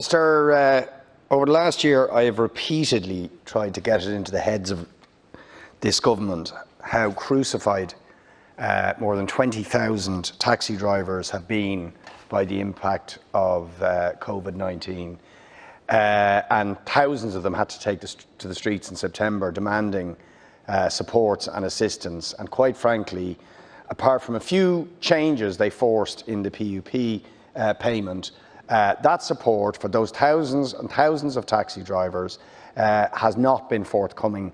Sir, over the last year I have repeatedly tried to get it into the heads of this government how crucified more than 20,000 taxi drivers have been by the impact of COVID-19, and thousands of them had to take to the streets in September demanding support and assistance, and quite frankly, apart from a few changes they forced in the PUP payment, that support for those thousands and thousands of taxi drivers has not been forthcoming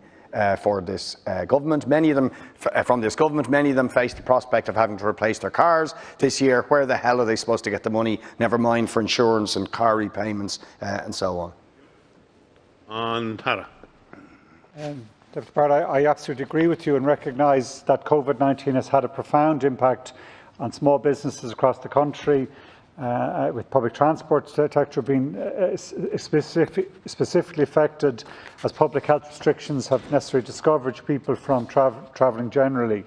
for this government. Many of them many of them face the prospect of having to replace their cars this year. Where the hell are they supposed to get the money, never mind for insurance and car repayments and so on? On Tara. Dr. Barrett, I absolutely agree with you and recognise that COVID-19 has had a profound impact on small businesses across the country, with public transport sector being specifically affected, as public health restrictions have necessarily discouraged people from travelling generally.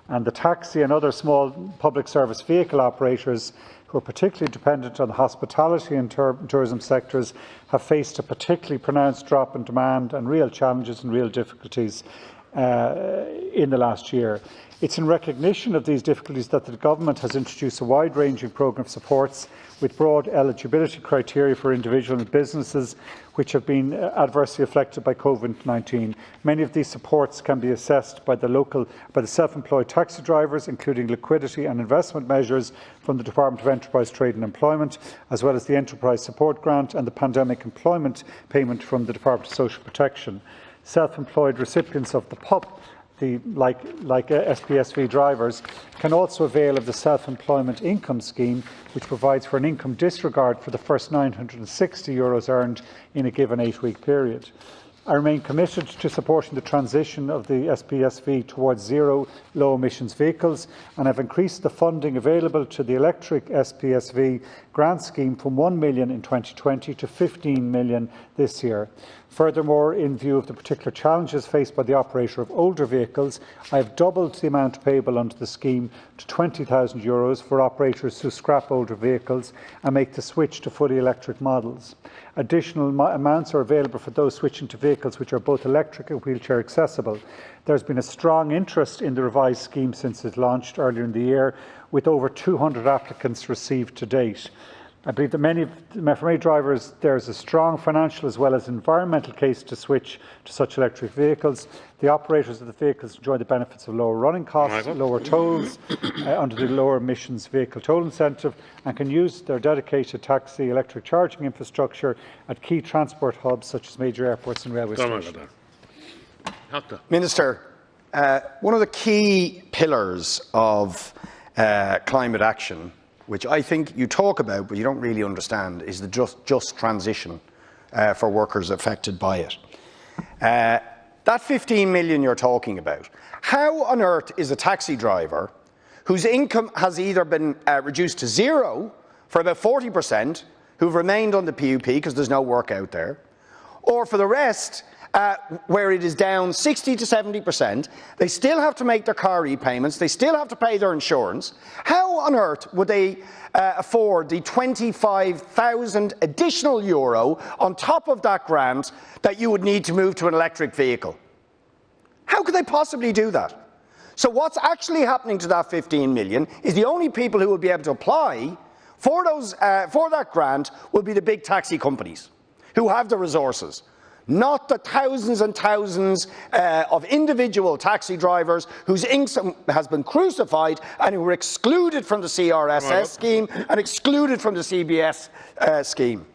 And the taxi and other small public service vehicle operators, who are particularly dependent on the hospitality and tourism sectors, have faced a particularly pronounced drop in demand and real challenges and real difficulties in the last year. It's in recognition of these difficulties that the government has introduced a wide-ranging programme of supports with broad eligibility criteria for individuals and businesses which have been adversely affected by COVID-19. Many of these supports can be assessed by the self-employed taxi drivers, including liquidity and investment measures from the Department of Enterprise, Trade and Employment, as well as the Enterprise Support Grant and the Pandemic Employment Payment from the Department of Social Protection. Self-employed recipients of the PUP, like SPSV drivers, can also avail of the Self-Employment Income Scheme, which provides for an income disregard for the first €960 earned in a given 8-week period. I remain committed to supporting the transition of the SPSV towards zero low-emissions vehicles, and have increased the funding available to the electric SPSV grant scheme from €1 million in 2020 to €15 million this year. Furthermore, in view of the particular challenges faced by the operator of older vehicles, I have doubled the amount payable under the scheme to €20,000 for operators who scrap older vehicles and make the switch to fully electric models. Additional amounts are available for those switching to vehicles which are both electric and wheelchair accessible. There has been a strong interest in the revised scheme since it launched earlier in the year, with over 200 applicants received to date. I believe that for many drivers there is a strong financial as well as environmental case to switch to such electric vehicles. The operators of the vehicles enjoy the benefits of lower running costs, lower tolls under the lower emissions vehicle toll incentive, and can use their dedicated taxi electric charging infrastructure at key transport hubs such as major airports and railway stations. Minister, one of the key pillars of climate action, which I think you talk about but you don't really understand, is the just transition for workers affected by it. That 15 million you're talking about, how on earth is a taxi driver whose income has either been reduced to zero for about 40%, who've remained on the PUP because there's no work out there, or for the rest, where it is down 60 to 70%, they still have to make their car repayments, they still have to pay their insurance. How on earth would they afford the 25,000 additional euro on top of that grant that you would need to move to an electric vehicle? How could they possibly do that? So what's actually happening to that 15 million is the only people who will be able to apply for that grant will be the big taxi companies who have the resources, not the thousands and thousands of individual taxi drivers whose income has been crucified and who were excluded from the CRSS scheme and excluded from the CBS scheme.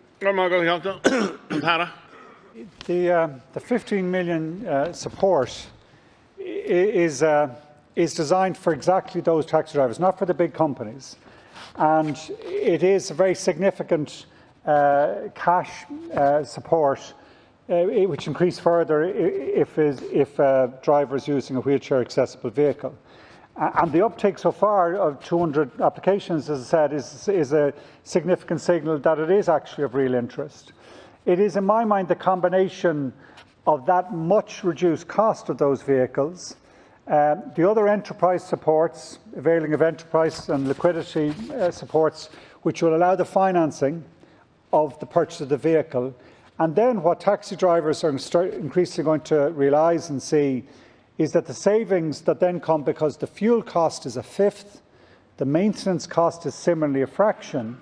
The 15 million support is designed for exactly those taxi drivers, not for the big companies. And it is a very significant cash support, which increase further if drivers using a wheelchair accessible vehicle. And the uptake so far of 200 applications, as I said, is a significant signal that it is actually of real interest. It is, in my mind, the combination of that much reduced cost of those vehicles, the other enterprise supports, availing of enterprise and liquidity supports, which will allow the financing of the purchase of the vehicle. And then what taxi drivers are increasingly going to realise and see is that the savings that then come, because the fuel cost is a fifth, the maintenance cost is similarly a fraction,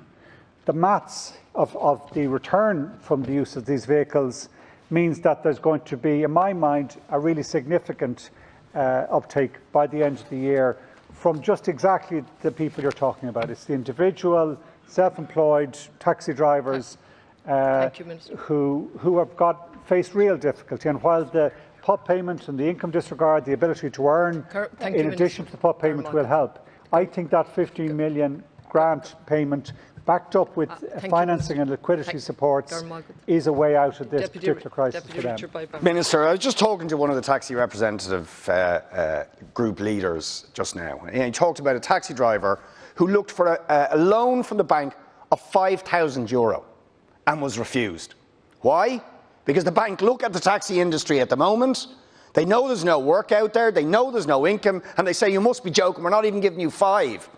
the maths of the return from the use of these vehicles means that there's going to be, in my mind, a really significant uptake by the end of the year from just exactly the people you're talking about. It's the individual, self-employed taxi drivers who have faced real difficulty. And while the PUP payment and the income disregard, the ability to earn, in addition to the PUP payment, will help, I think that 15 million grant payment, backed up with financing and liquidity supports, is a way out of this particular crisis for them. Minister, I was just talking to one of the taxi representative group leaders just now. And he talked about a taxi driver who looked for a loan from the bank of €5,000 and was refused. Why? Because the bank look at the taxi industry at the moment, they know there's no work out there, they know there's no income, and they say, you must be joking, we're not even giving you 5.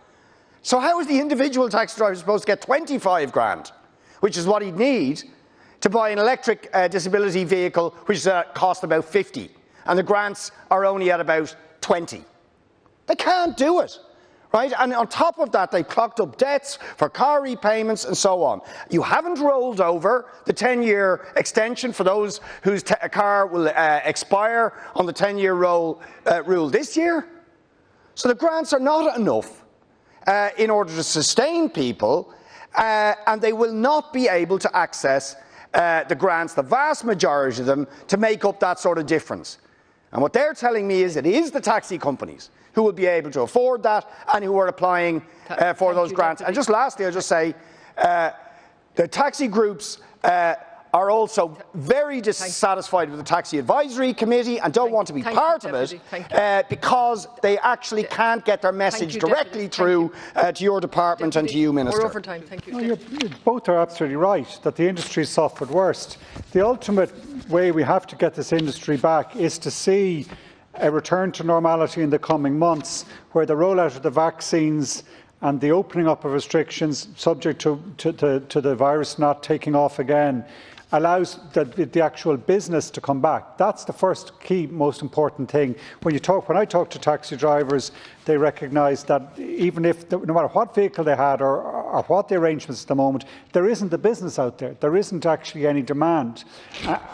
So how is the individual taxi driver supposed to get 25 grand, which is what he'd need to buy an electric disability vehicle, which cost about 50, and the grants are only at about 20? They can't do it, right? And on top of that, they've clocked up debts for car repayments and so on. You haven't rolled over the 10-year extension for those whose car will expire on the 10-year rule this year. So the grants are not enough in order to sustain people, and they will not be able to access the grants, the vast majority of them, to make up that sort of difference. And what they're telling me is it is the taxi companies who will be able to afford that and who are applying for those grants. And just lastly, I'll just say the taxi groups are also very dissatisfied with the Taxi Advisory Committee and don't want to be part of it because they actually can't get their message directly through to your department and to you, Minister. We're over time. Thank you. You both are absolutely right that the industry suffered worst. The ultimate way we have to get this industry back is to see a return to normality in the coming months, where the rollout of the vaccines and the opening up of restrictions, subject to the virus not taking off again, allows the actual business to come back. That's the first key, most important thing. When I talk to taxi drivers, they recognise that even if, no matter what vehicle they had or what the arrangements at the moment, there isn't the business out there. There isn't actually any demand.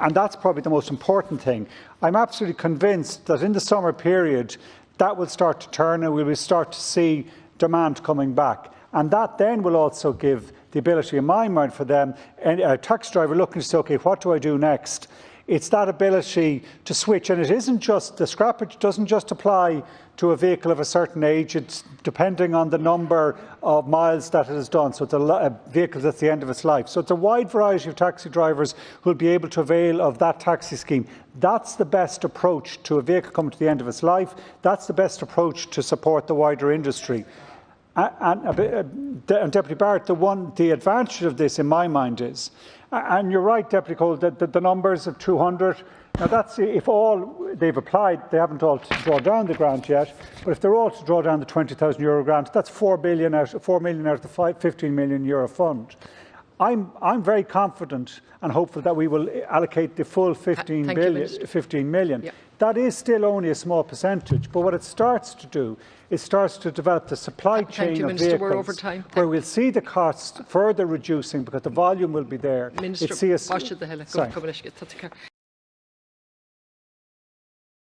And that's probably the most important thing. I'm absolutely convinced that in the summer period, that will start to turn and we will start to see demand coming back. And that then will also give the ability, in my mind, for them, a taxi driver looking to say, OK, what do I do next? It's that ability to switch. And it isn't just, the scrappage doesn't just apply to a vehicle of a certain age. It's depending on the number of miles that it has done. So it's a vehicle that's the end of its life. So it's a wide variety of taxi drivers who will be able to avail of that taxi scheme. That's the best approach to a vehicle coming to the end of its life. That's the best approach to support the wider industry. And Deputy Barrett, the advantage of this, in my mind, is, and you're right, Deputy Cole, that the numbers of 200. Now that's if all they've applied, they haven't all to draw down the grant yet. But if they're all to draw down the €20,000 grant, that's 4 million out of the €15 million fund. I'm very confident and hopeful that we will allocate the full 15 million. Yep. That is still only a small percentage, but what it starts to do, it starts to develop the supply chain of vehicles where we'll see the costs further reducing because the volume will be there. Minister,